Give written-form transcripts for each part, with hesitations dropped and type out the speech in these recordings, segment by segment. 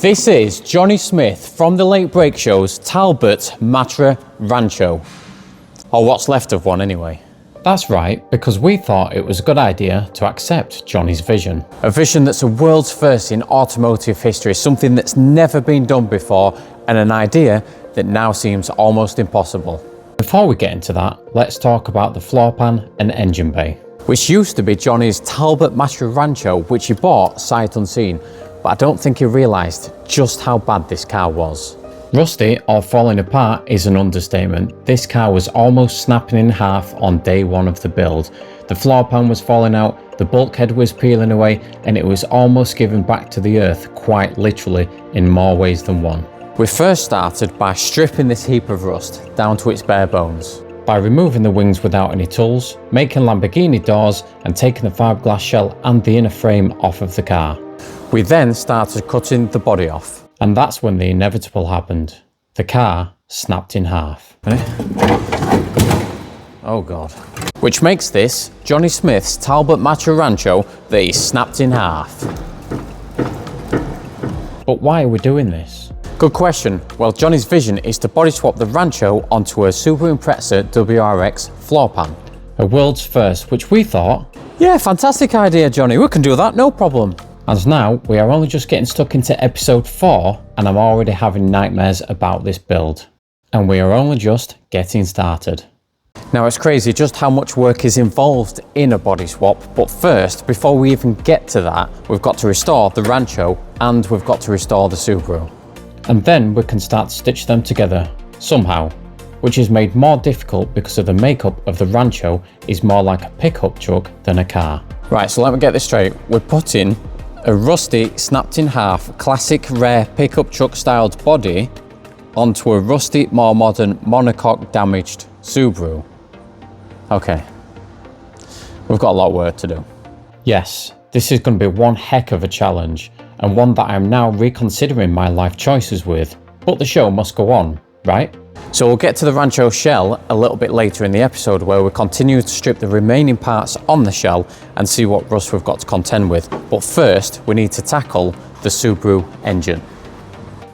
This is Jonny Smith from the Late Break Show's Talbot Matra Rancho. Or what's left of one anyway. That's right, because we thought it was a good idea to accept Jonny's vision. A vision that's a world's first in automotive history, something that's never been done before, and an idea that now seems almost impossible. Before we get into that, let's talk about the floor pan and engine bay, which used to be Jonny's Talbot Matra Rancho, which he bought sight unseen, but I don't think he realised just how bad this car was. Rusty or falling apart is an understatement. This car was almost snapping in half on day one of the build. The floor pan was falling out, the bulkhead was peeling away, and it was almost given back to the earth, quite literally, in more ways than one. We first started by stripping this heap of rust down to its bare bones, by removing the wings without any tools, making Lamborghini doors, and taking the fiberglass shell and the inner frame off of the car. We then started cutting the body off. And that's when the inevitable happened. The car snapped in half. Oh God. Which makes this Jonny Smith's Talbot Matra Rancho that he snapped in half. But why are we doing this? Good question. Well, Jonny's vision is to body swap the Rancho onto a Subaru Impreza WRX floor pan. A world's first, which we thought, yeah, fantastic idea, Jonny, we can do that, no problem. As now, we are only just getting stuck into episode 4 and I'm already having nightmares about this build. And we are only just getting started. Now it's crazy just how much work is involved in a body swap, but first, before we even get to that, we've got to restore the Rancho and we've got to restore the Subaru. And then we can start to stitch them together, somehow, which is made more difficult because of the makeup of the Rancho is more like a pickup truck than a car. Right, so let me get this straight. We're putting a rusty, snapped in half, classic rare pickup truck styled body onto a rusty, more modern, monocoque damaged Subaru. Okay, we've got a lot of work to do. Yes, this is going to be one heck of a challenge, and one that I am now reconsidering my life choices with, but the show must go on, right? So we'll get to the Rancho shell a little bit later in the episode, where we continue to strip the remaining parts on the shell and see what rust we've got to contend with. But first, we need to tackle the Subaru engine.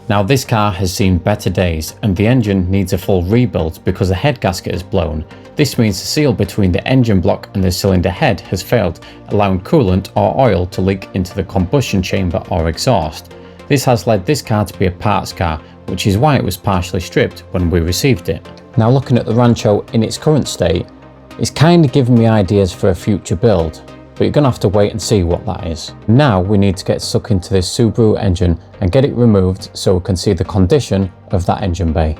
Now this car has seen better days and the engine needs a full rebuild because the head gasket has blown. This means the seal between the engine block and the cylinder head has failed, allowing coolant or oil to leak into the combustion chamber or exhaust. This has led this car to be a parts car, which is why it was partially stripped when we received it. Now looking at the Rancho in its current state, it's kind of giving me ideas for a future build, but you're going to have to wait and see what that is. Now we need to get stuck into this Subaru engine and get it removed so we can see the condition of that engine bay.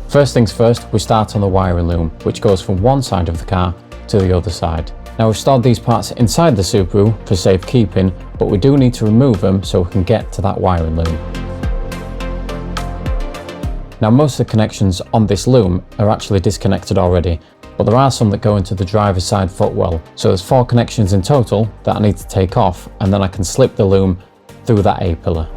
First things first, we start on the wiring loom, which goes from one side of the car to the other side. Now we've stored these parts inside the Subaru for safekeeping, but we do need to remove them so we can get to that wiring loom. Now most of the connections on this loom are actually disconnected already, but there are some that go into the driver's side footwell. So there's 4 connections in total that I need to take off, and then I can slip the loom through that A-pillar.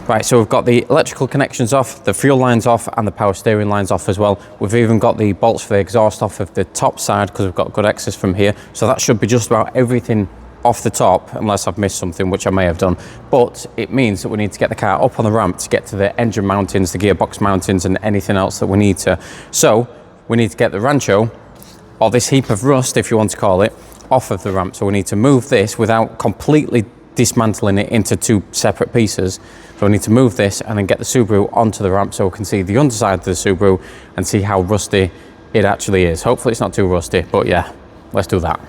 Right, so we've got the electrical connections off, the fuel lines off, and the power steering lines off as well. We've even got the bolts for the exhaust off of the top side because we've got good access from here. So that should be just about everything off the top, unless I've missed something, which I may have done. But it means that we need to get the car up on the ramp to get to the engine mountings, the gearbox mountings, and anything else that we need to. So we need to get the Rancho, or this heap of rust, if you want to call it, off of the ramp. So we need to move this without completely dismantling it into two separate pieces. So we need to move this and then get the Subaru onto the ramp so we can see the underside of the Subaru and see how rusty it actually is. Hopefully it's not too rusty, but yeah, let's do that.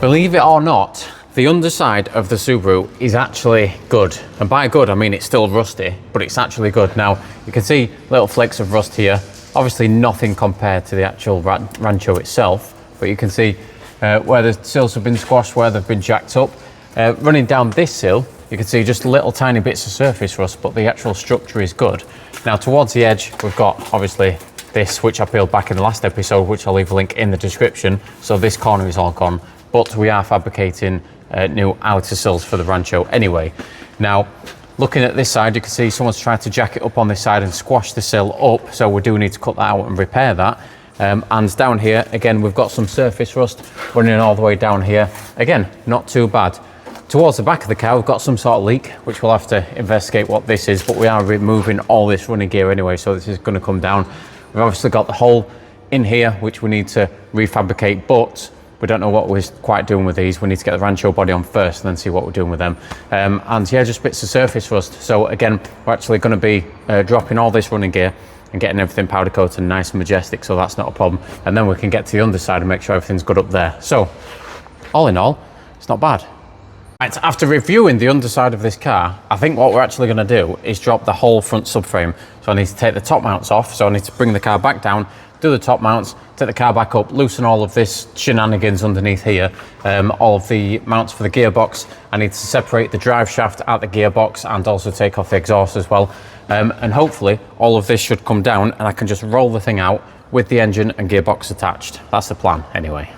Believe it or not, the underside of the Subaru is actually good. And by good, I mean it's still rusty, but it's actually good. Now, you can see little flakes of rust here. Obviously nothing compared to the actual Rancho itself, but you can see where the sills have been squashed, where they've been jacked up. Running down this sill, you can see just little tiny bits of surface rust, but the actual structure is good. Now, towards the edge, we've got obviously this, which I peeled back in the last episode, which I'll leave a link in the description. So this corner is all gone, but we are fabricating new outer sills for the Rancho anyway. Now, looking at this side, you can see someone's tried to jack it up on this side and squash the sill up, so we do need to cut that out and repair that. And down here, again, we've got some surface rust running all the way down here. Again, not too bad. Towards the back of the car, we've got some sort of leak, which we'll have to investigate what this is, but we are removing all this running gear anyway, so this is going to come down. We've obviously got the hole in here, which we need to refabricate, but we don't know what we're quite doing with these. We need to get the Rancho body on first and then see what we're doing with them. And yeah, just bits of surface rust. So again, we're actually going to be dropping all this running gear and getting everything powder coated and nice and majestic, so that's not a problem. And then we can get to the underside and make sure everything's good up there. So all in all, it's not bad. Right, after reviewing the underside of this car, I think what we're actually going to do is drop the whole front subframe. So I need to take the top mounts off, so I need to bring the car back down, do the top mounts, take the car back up, loosen all of this shenanigans underneath here, all of the mounts for the gearbox. I need to separate the drive shaft out the gearbox and also take off the exhaust as well. And hopefully all of this should come down and I can just roll the thing out with the engine and gearbox attached. That's the plan anyway.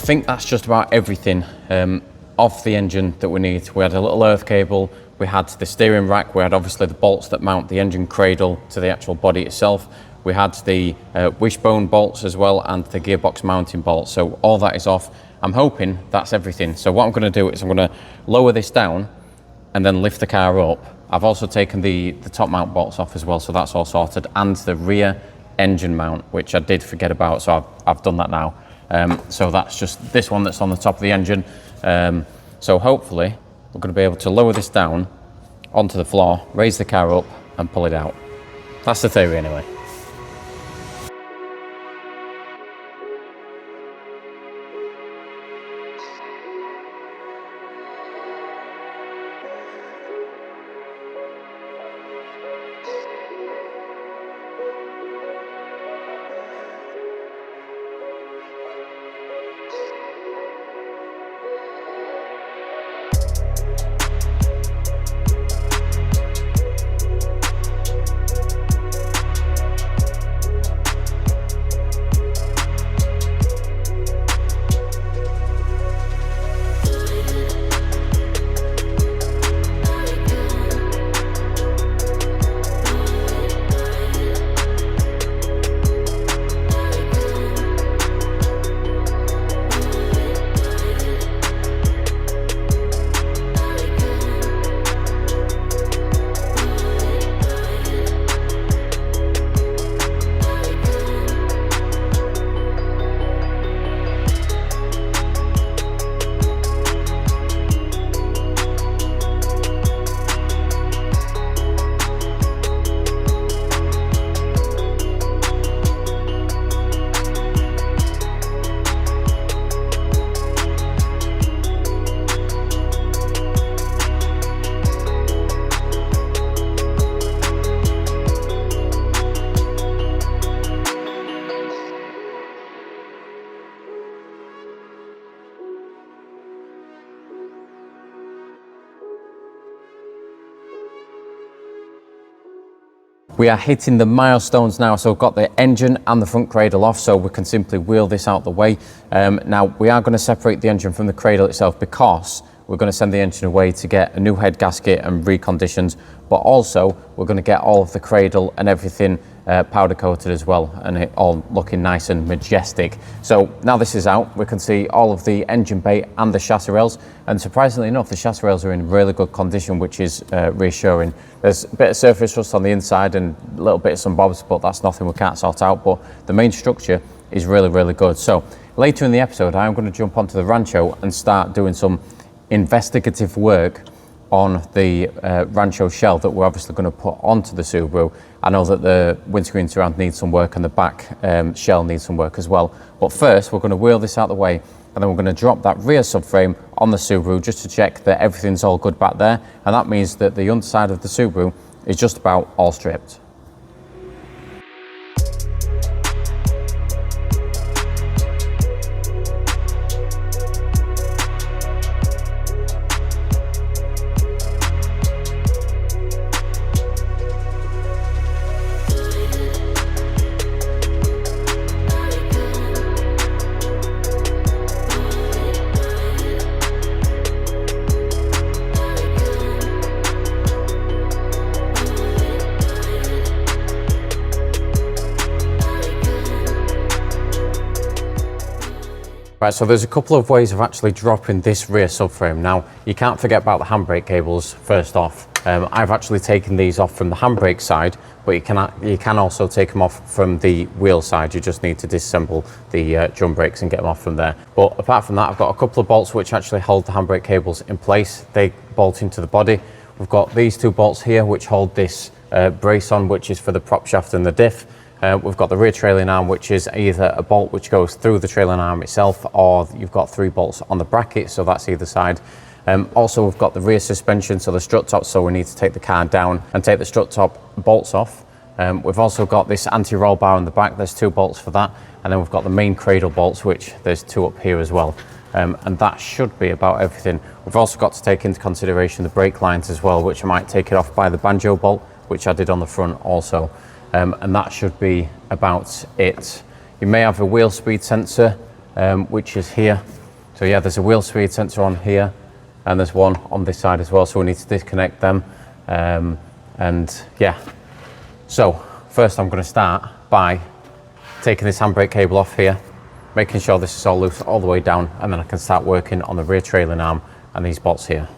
think that's just about everything off the engine that we need. We had a little earth cable, we had the steering rack, we had obviously the bolts that mount the engine cradle to the actual body itself. We had the wishbone bolts as well and the gearbox mounting bolts. So all that is off. I'm hoping that's everything. So what I'm going to do is I'm going to lower this down and then lift the car up. I've also taken the top mount bolts off as well, so that's all sorted, and the rear engine mount, which I did forget about, so I've done that now. So that's just this one that's on the top of the engine. So hopefully we're going to be able to lower this down onto the floor, raise the car up and pull it out. That's the theory anyway. We are hitting the milestones now, so we've got the engine and the front cradle off, so we can simply wheel this out the way. Now we are going to separate the engine from the cradle itself because we're going to send the engine away to get a new head gasket and reconditioned, but also we're going to get all of the cradle and everything powder coated as well, and it all looking nice and majestic. So now this is out, we can see all of the engine bay and the chassis rails, and surprisingly enough the chassis rails are in really good condition, which is reassuring. There's a bit of surface rust on the inside and a little bit of some bobs, but that's nothing we can't sort out, but the main structure is really good. So later in the episode I'm going to jump onto the Rancho and start doing some investigative work on the Rancho shell that we're obviously going to put onto the Subaru. I know that the windscreen surround needs some work and the back shell needs some work as well. But first we're going to wheel this out the way, and then we're going to drop that rear subframe on the Subaru just to check that everything's all good back there. And that means that the underside of the Subaru is just about all stripped. Right, so there's a couple of ways of actually dropping this rear subframe. Now, you can't forget about the handbrake cables first off. I've actually taken these off from the handbrake side, but you can also take them off from the wheel side. You just need to disassemble the drum brakes and get them off from there. But apart from that, I've got a couple of bolts which actually hold the handbrake cables in place. They bolt into the body. We've got these two bolts here which hold this brace on, which is for the prop shaft and the diff. We've got the rear trailing arm, which is either a bolt which goes through the trailing arm itself, or you've got 3 bolts on the bracket, so that's either side. Also, we've got the rear suspension, so the strut top, so we need to take the car down and take the strut top bolts off. We've also got this anti-roll bar in the back, there's 2 bolts for that, and then we've got the main cradle bolts, which there's 2 up here as well. And that should be about everything. We've also got to take into consideration the brake lines as well, which I might take it off by the banjo bolt, which I did on the front also. And that should be about it. You may have a wheel speed sensor which is here. So yeah, there's a wheel speed sensor on here, and there's one on this side as well, so we need to disconnect them. And yeah, so first I'm going to start by taking this handbrake cable off here, making sure this is all loose all the way down, and then I can start working on the rear trailing arm and these bolts here.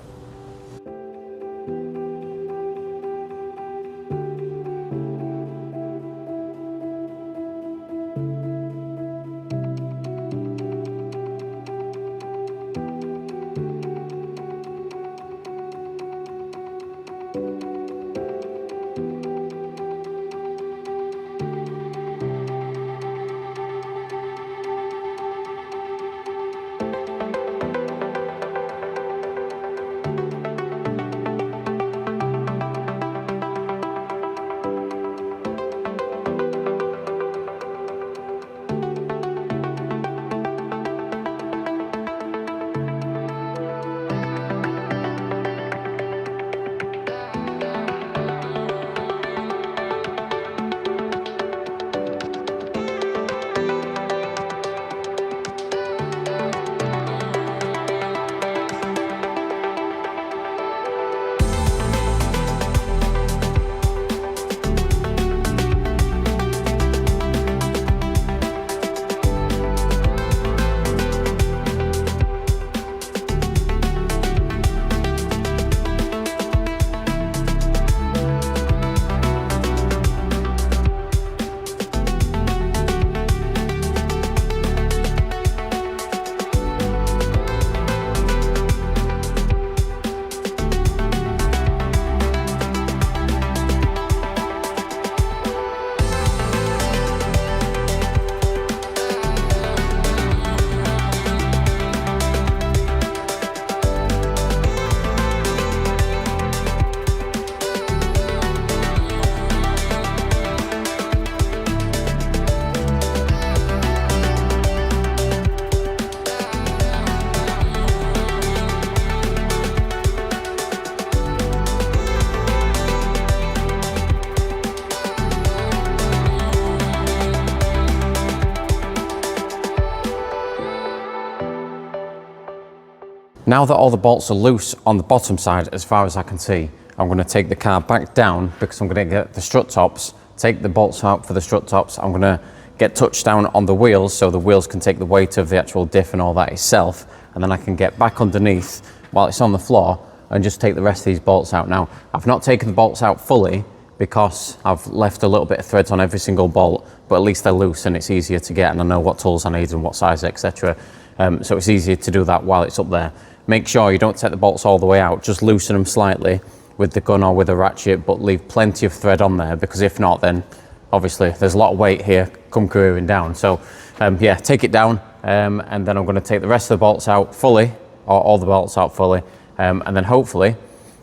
Now that all the bolts are loose on the bottom side, as far as I can see, I'm going to take the car back down because I'm going to get the strut tops, take the bolts out for the strut tops. I'm going to get touch down on the wheels so the wheels can take the weight of the actual diff and all that itself, and then I can get back underneath while it's on the floor and just take the rest of these bolts out. Now, I've not taken the bolts out fully because I've left a little bit of threads on every single bolt, but at least they're loose and it's easier to get, and I know what tools I need and what size, etc. So it's easier to do that while it's up there. Make sure you don't take the bolts all the way out, just loosen them slightly with the gun or with a ratchet, but leave plenty of thread on there, because if not, then obviously there's a lot of weight here come careering down. So yeah, take it down, and then I'm going to take the rest of the bolts out fully, or all the bolts out fully, and then hopefully,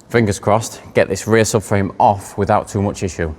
fingers crossed, get this rear subframe off without too much issue.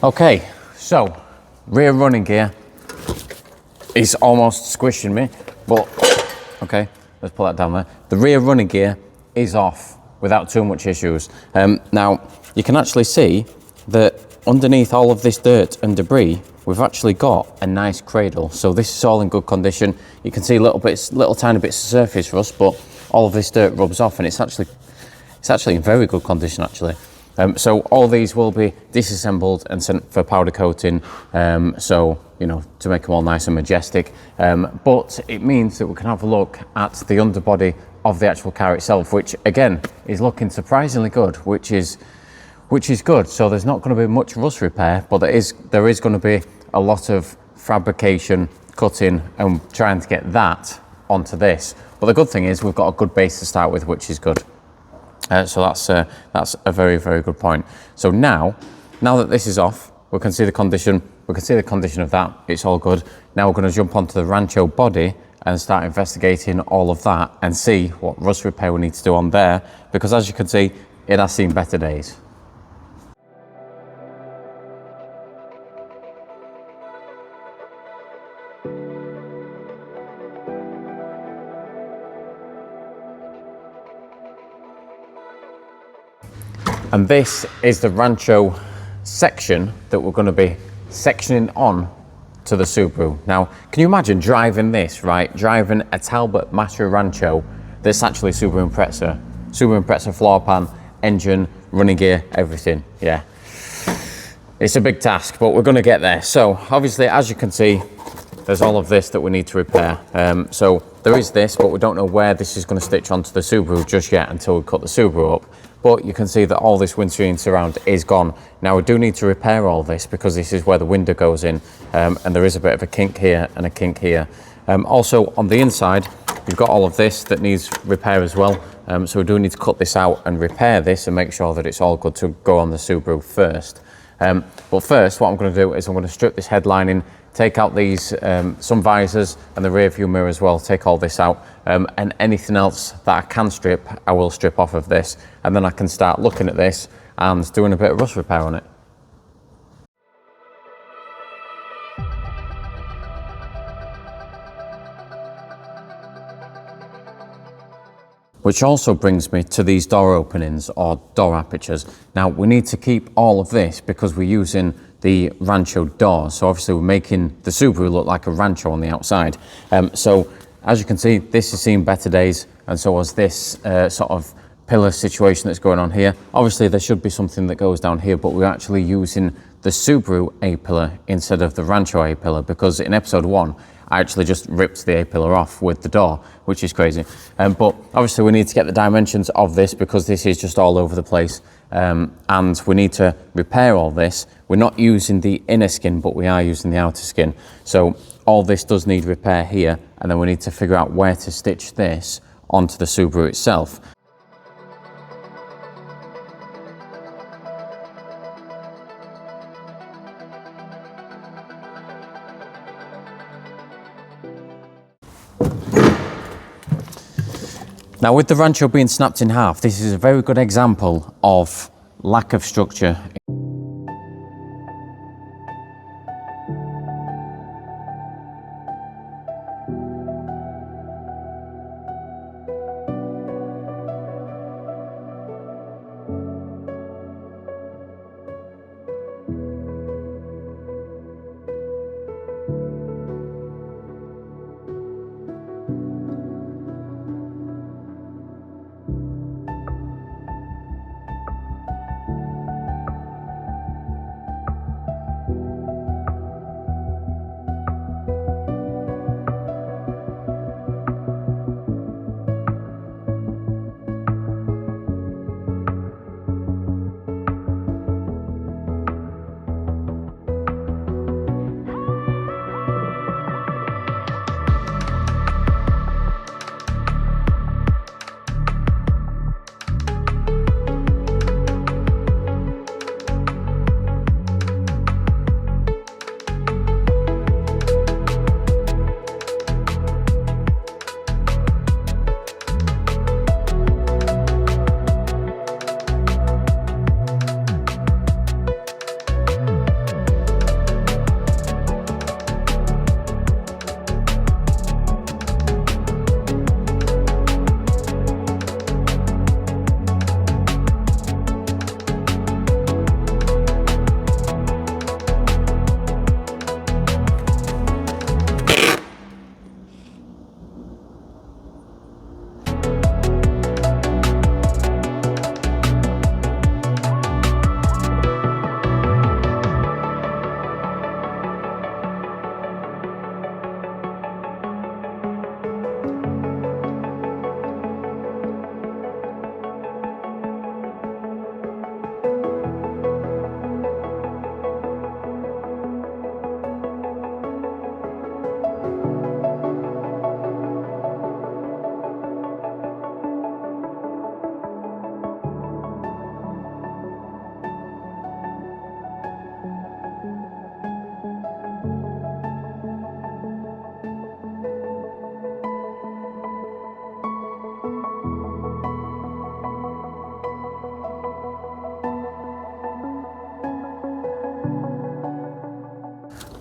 Okay, so rear running gear is almost squishing me, but okay, let's pull that down there. The rear running gear is off without too much issues. Now, you can actually see that underneath all of this dirt and debris, we've actually got a nice cradle. So this is all in good condition. You can see little tiny bits of surface rust, but all of this dirt rubs off, and it's actually in very good condition actually. So all these will be disassembled and sent for powder coating, so you know, to make them all nice and majestic. But it means that we can have a look at the underbody of the actual car itself, which again is looking surprisingly good, which is good. So there's not going to be much rust repair, but there is going to be a lot of fabrication, cutting, and trying to get that onto this. But the good thing is we've got a good base to start with, which is good. So that's a very, very good point. So now that this is off, we can see the condition. We can see the condition of that. It's all good. Now we're going to jump onto the Rancho body and start investigating all of that and see what rust repair we need to do on there, because as you can see, it has seen better days. And this is the Rancho section that we're going to be sectioning on to the Subaru. Now, can you imagine driving this, right? Driving a Talbot Matra Rancho that's actually Subaru Impreza floor pan, engine, running gear, everything. Yeah, it's a big task, but we're going to get there. So obviously, as you can see, there's all of this that we need to repair. So there is this, but we don't know where this is going to stitch onto the Subaru just yet until we cut the Subaru up. But you can see that all this windscreen surround is gone. Now we do need to repair all this because this is where the window goes in, and there is a bit of a kink here and a kink here. Also on the inside, you've got all of this that needs repair as well. So we do need to cut this out and repair this and make sure that it's all good to go on the Subaru first. But first, what I'm going to do is I'm going to strip this headlining, take out these some visors and the rear view mirror as well, take all this out, and anything else that I can strip, I will strip off of this, and then I can start looking at this and doing a bit of rust repair on it. Which also brings me to these door openings or door apertures. Now we need to keep all of this because we're using the Rancho door. So obviously we're making the Subaru look like a Rancho on the outside. So as you can see, this has seen better days, and so has this sort of pillar situation that's going on here. Obviously there should be something that goes down here, but we're actually using the Subaru A-pillar instead of the Rancho A-pillar, because in episode 1, I actually just ripped the A-pillar off with the door, which is crazy. But obviously we need to get the dimensions of this because this is just all over the place. And we need to repair all this. We're not using the inner skin, but we are using the outer skin. So all this does need repair here, and then we need to figure out where to stitch this onto the Subaru itself. Now with the Rancho being snapped in half, this is a very good example of lack of structure.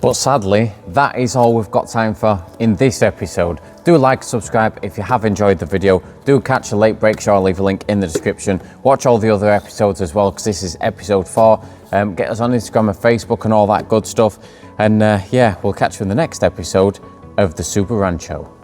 But sadly, that is all we've got time for in this episode. Do like, subscribe if you have enjoyed the video. Do catch a late break show, I'll leave a link in the description. Watch all the other episodes as well, because this is episode 4. Get us on Instagram and Facebook and all that good stuff. And yeah, we'll catch you in the next episode of the Suba-Rancho.